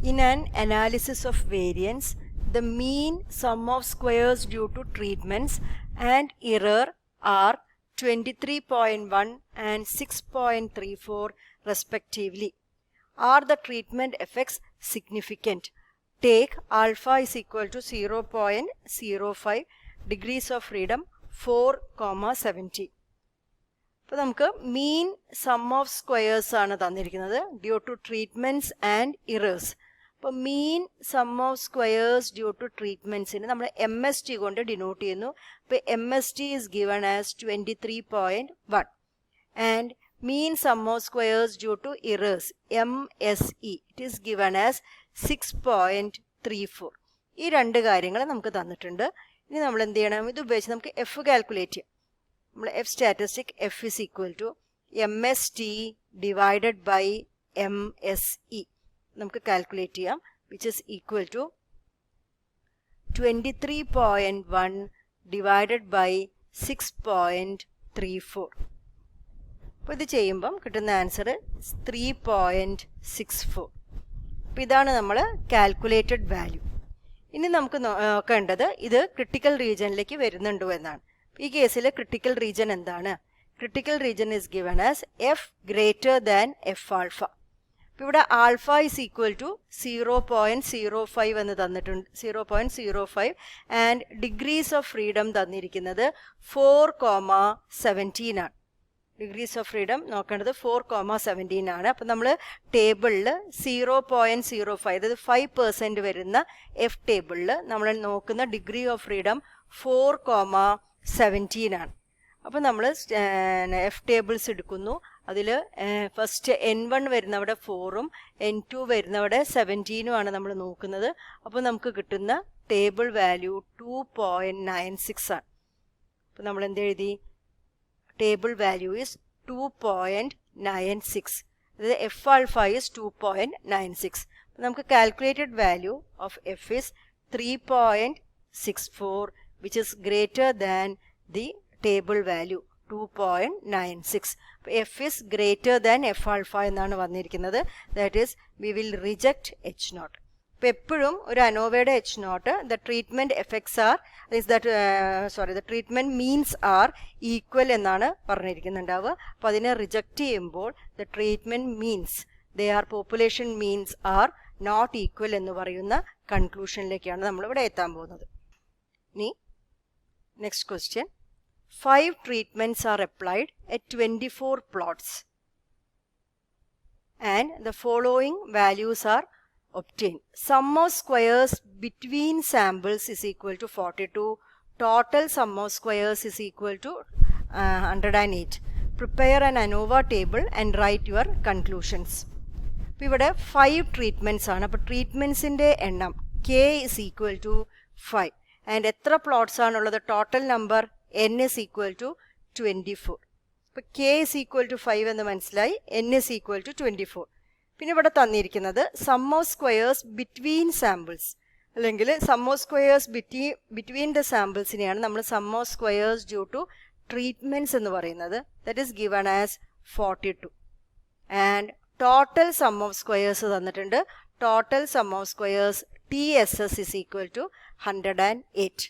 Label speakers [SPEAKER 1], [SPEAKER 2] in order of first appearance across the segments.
[SPEAKER 1] In an analysis of variance, the mean sum of squares due to treatments and error are 23.1 and 6.34 respectively. Are the treatment effects significant? Take alpha is equal to 0.05, degrees of freedom 4,70. അപ്പോൾ നമുക്ക് മീൻ sum of squares ആണ് തന്നിരിക്കുന്നത് due to treatments and errors. അപ്പോൾ mean sum of squares due to ട്രീറ്റ്മെൻറ്റ്സിന് നമ്മൾ MST കൊണ്ട് denote ചെയ്യുന്നു. അപ്പോൾ MST is given as 23.1 and mean sum of squares due to errors MSE it is given as 6.34. ഈ രണ്ട് കാര്യങ്ങൾ നമുക്ക് തന്നിട്ടുണ്ട്. ഇനി നമ്മൾ എന്ത് ചെയ്യണം? ഇത് ഉപയോഗിച്ച് നമുക്ക് എഫ് കാൽക്കുലേറ്റ് ചെയ്യാം. നമ്മൾ F statistic F is equal to MST divided by MSE നമുക്ക് കാൽക്കുലേറ്റ് ചെയ്യാം, which is equal to 23.1 divided by 6.34. അപ്പോൾ ഇത് ചെയ്യുമ്പം കിട്ടുന്ന ആൻസർ 3.64. അപ്പോൾ ഇതാണ് നമ്മൾ കാൽക്കുലേറ്റഡ് വാല്യൂ. ഇനി നമുക്ക് നോക്കേണ്ടത് ഇത് ക്രിട്ടിക്കൽ റീജിയനിലേക്ക് വരുന്നുണ്ടോ എന്നാണ്. ഈ കേസിൽ ക്രിട്ടിക്കൽ റീജിയൻ എന്താണ്? Critical region is given as F greater than F alpha. അപ്പോൾ ഇവിടെ ആൽഫ ഇസ് ഈക്വൽ ടു 0.05 എന്ന് തന്നിട്ടുണ്ട്, 0.05 ആൻഡ് ഡിഗ്രീസ് ഓഫ് ഫ്രീഡം തന്നിരിക്കുന്നത് 4,17 ആണ്. ഡിഗ്രീസ് ഓഫ് ഫ്രീഡം നോക്കേണ്ടത് 4,17 ആണ്. അപ്പം നമ്മൾ ടേബിളിൽ 0.05 അതായത് 5% വരുന്ന എഫ് ടേബിളിൽ നമ്മൾ നോക്കുന്ന ഡിഗ്രി ഓഫ് ഫ്രീഡം 4,17 ആണ്. അപ്പോൾ നമ്മൾ എഫ് ടേബിൾസ് എടുക്കുന്നു. അതിൽ ഫസ്റ്റ് N1 വരുന്നവിടെ 4ഉം N2 വരുന്നവിടെ 17ഉം ആണ് നമ്മൾ നോക്കുന്നത്. അപ്പോൾ നമുക്ക് കിട്ടുന്ന ടേബിൾ വാല്യൂ 2.96 ആണ്. അപ്പോൾ നമ്മൾ എന്ത് എഴുതി? Table value is 2.96. The F alpha is 2.96. നമുക്ക് calculated value of F is 3.64, which is greater than the table value 2.96. F is greater than F alpha എന്നാണ് വന്നിരിക്കുന്നത്. That is, we will reject H naught. അപ്പോൾ എപ്പോഴും ഒരു അനോവയുടെ H naught the treatment effects are the treatment means are equal എന്നാണ് പറഞ്ഞിരിക്കുന്നുണ്ടാവുക. അപ്പോൾ അതിനെ റിജക്റ്റ് ചെയ്യുമ്പോൾ the treatment means population means are not equal എന്ന് പറയുന്ന കൺക്ലൂഷനിലേക്കാണ് നമ്മളിവിടെ എത്താൻ പോകുന്നത്. ഇനി next question. 5 treatments are applied at 24 plots and the following values are obtained. Sum of squares between samples is equal to 42. Total sum of squares is equal to 108. Prepare an Anova table and write your conclusions. ഇപ്പോൾ ഇവിടെ 5 treatments ആണ്. അപ്പോൾ ട്രീറ്റ്മെൻറ്റ്സിൻ്റെ എണ്ണം K is equal to 5 and എത്ര plots ആണുള്ളത്? Total number N is equal to 24. ഇപ്പോൾ K is equal to 5 എന്ന് മനസ്സിലായി, N is equal to 24. പിന്നെ ഇവിടെ തന്നിരിക്കുന്നത് sum of squares between samples അല്ലെങ്കിൽ sum of squares between the സാമ്പിൾസിനെയാണ് നമ്മൾ sum of squares due to treatments എന്ന് പറയുന്നത്. That is given as 42 and total sum of squares തന്നിട്ടുണ്ട്. Total sum of squares TSS is equal to 108.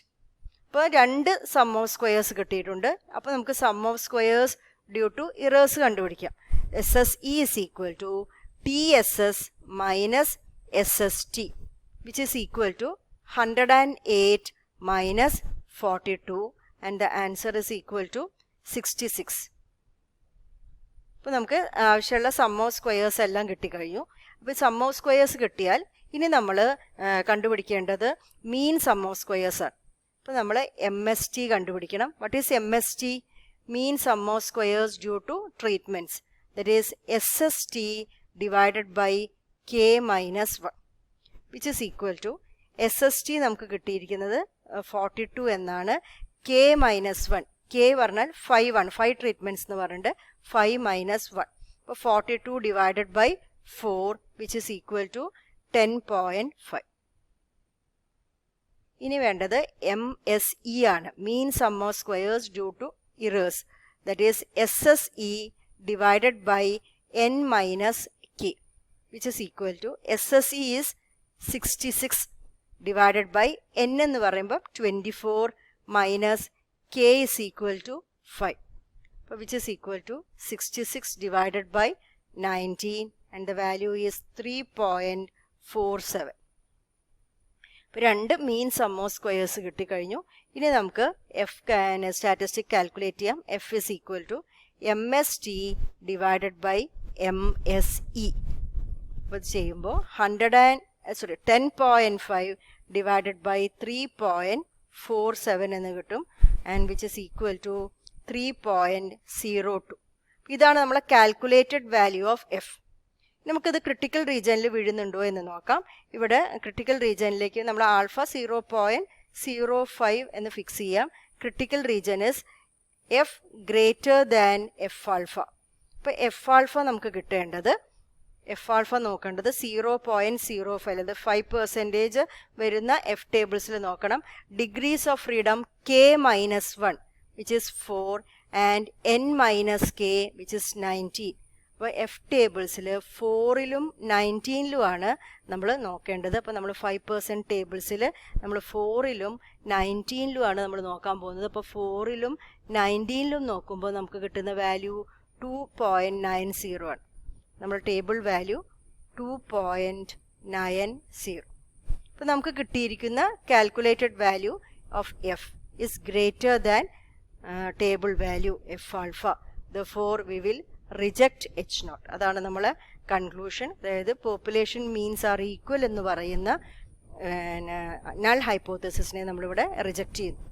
[SPEAKER 1] ഇപ്പോൾ 2 some of squares കിട്ടിയിട്ടുണ്ട്. അപ്പോൾ നമുക്ക് sum of squares due to errors കണ്ടുപിടിക്കാം. SSE is equal to TSS minus SST, which is equal to 108 minus 42 and the answer is equal to 66. ഇപ്പോൾ നമുക്ക് ആവശ്യമുള്ള some of squares എല്ലാം കിട്ടിക്കഴിഞ്ഞു. അപ്പോൾ സം ഓഫ് സ്ക്വയേഴ്സ് കിട്ടിയാൽ ഇനി നമ്മൾ കണ്ടുപിടിക്കേണ്ടത് മീൻ സം ഓഫ് സ്ക്വയേഴ്സ് ആണ്. അപ്പോൾ നമ്മൾ MST കണ്ടുപിടിക്കണം. What is MST? Mean sum of squares due to treatments. That is SST divided by K minus 1, which is equal to SST നമുക്ക് കിട്ടിയിരിക്കുന്നത് 42 എന്നാണ്. K minus 1, K പറഞ്ഞാൽ 5 ആണ്. 5 ട്രീറ്റ്മെൻറ്റ്സ് എന്ന് പറഞ്ഞിട്ട് 5 minus 1. അപ്പോൾ 42 divided by 4, which is equal to 10.5. ഇനി വേണ്ടത് MSE ആണ്. Mean sum of squares due to errors. That is SSE divided by N minus K, which is equal to SSE is 66 divided by n എന്ന് പറയുമ്പോൾ 24 minus k is equal to 5. Which is equal to 66 divided by 19 and the value is 3.47. ഇപ്പോൾ രണ്ട് mean sum of squares കിട്ടിക്കഴിഞ്ഞു. ഇനി നമുക്ക് statistic calculate ചെയ്യാം. F is equal to MST divided by MSE. അപ്പോൾ ഇത് ചെയ്യുമ്പോൾ 10.5 divided by 3.47 എന്ന് കിട്ടും. And which is equal to 3.02. ഇതാണ് നമ്മളെ കാൽക്കുലേറ്റഡ് വാല്യൂ ഓഫ് എഫ്. നമുക്കിത് ക്രിട്ടിക്കൽ റീജിയനിൽ വീഴുന്നുണ്ടോ എന്ന് നോക്കാം. ഇവിടെ ക്രിട്ടിക്കൽ റീജിയനിലേക്ക് നമ്മൾ ആൽഫ 0.05 എന്ന് ഫിക്സ് ചെയ്യാം. Critical region is F greater than F alpha. ഇപ്പോൾ എഫ് ആൽഫ നമുക്ക് കിട്ടേണ്ടത്, എഫ് ആൽഫ നോക്കേണ്ടത് 0.05 അതായത് 5% വരുന്ന എഫ് ടേബിൾസിൽ നോക്കണം. Degrees of freedom k-1 which is 4 and n-k which is 19. അപ്പോൾ എഫ് ടേബിൾസിൽ 4ലും 19ലുമാണ് നമ്മൾ നോക്കേണ്ടത്. അപ്പോൾ നമ്മൾ 5% ടേബിൾസിൽ നമ്മൾ 4ലും 19ലുമാണ് നമ്മൾ നോക്കാൻ പോകുന്നത്. അപ്പോൾ 4ലും 19ലും നോക്കുമ്പോൾ നമുക്ക് കിട്ടുന്ന വാല്യൂ 2.90 ആണ്. നമ്മൾ ടേബിൾ വാല്യൂ 2.90. അപ്പോൾ നമുക്ക് കിട്ടിയിരിക്കുന്ന calculated value of F is greater than table value F alpha. therefore we will reject H0. അതാണ് നമ്മളെ കൺക്ലൂഷൻ. അതായത് പോപ്പുലേഷൻ മീൻസ് ആർ ഈക്വൽ എന്ന് പറയുന്ന നൾ ഹൈപ്പോത്തസിസിനെ നമ്മളിവിടെ റിജക്റ്റ് ചെയ്യുന്നു.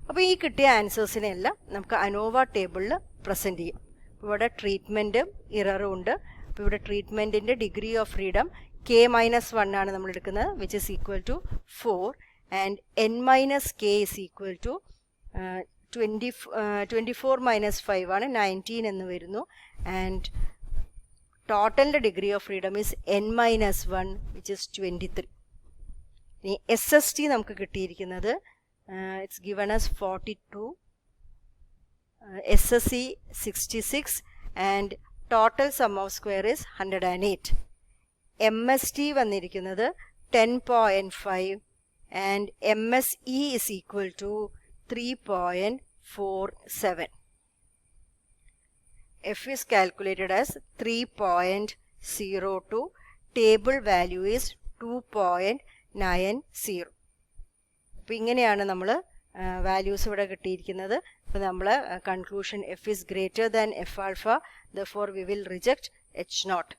[SPEAKER 1] അപ്പോൾ ഈ കിട്ടിയ ആൻസേഴ്സിനെ എല്ലാം നമുക്ക് അനോവ ടേബിളിൽ പ്രസൻറ്റ് ചെയ്യും. ഇവിടെ ട്രീറ്റ്മെൻറ്റും ഇററും ഉണ്ട്. അപ്പോൾ ഇവിടെ ട്രീറ്റ്മെൻറ്റിൻ്റെ ഡിഗ്രി ഓഫ് ഫ്രീഡം k-1 ആണ് നമ്മൾ എടുക്കുന്നത്, which is equal to 4 and n-k is equal to 24 minus 5 ആണ് 19 എന്ന് വരുന്നു. ആൻഡ് ടോട്ടലിൻ്റെ degree of freedom is n-1 which is 23. ഇനി SST നമുക്ക് കിട്ടിയിരിക്കുന്നത് it's given as 42, SSE 66 and total sum of square is 108. MST വന്നിരിക്കുന്നത് 10.5 and MSE is equal to 3.47. F is calculated as 3.02. Table value is 2.90. അപ്പോൾ ഇങ്ങനെയാണ് നമ്മൾ values ഇവിടെ കിട്ടിയിരിക്കുന്നത്. അപ്പോൾ നമ്മൾ conclusion F is greater than F alpha. Therefore we will reject H0.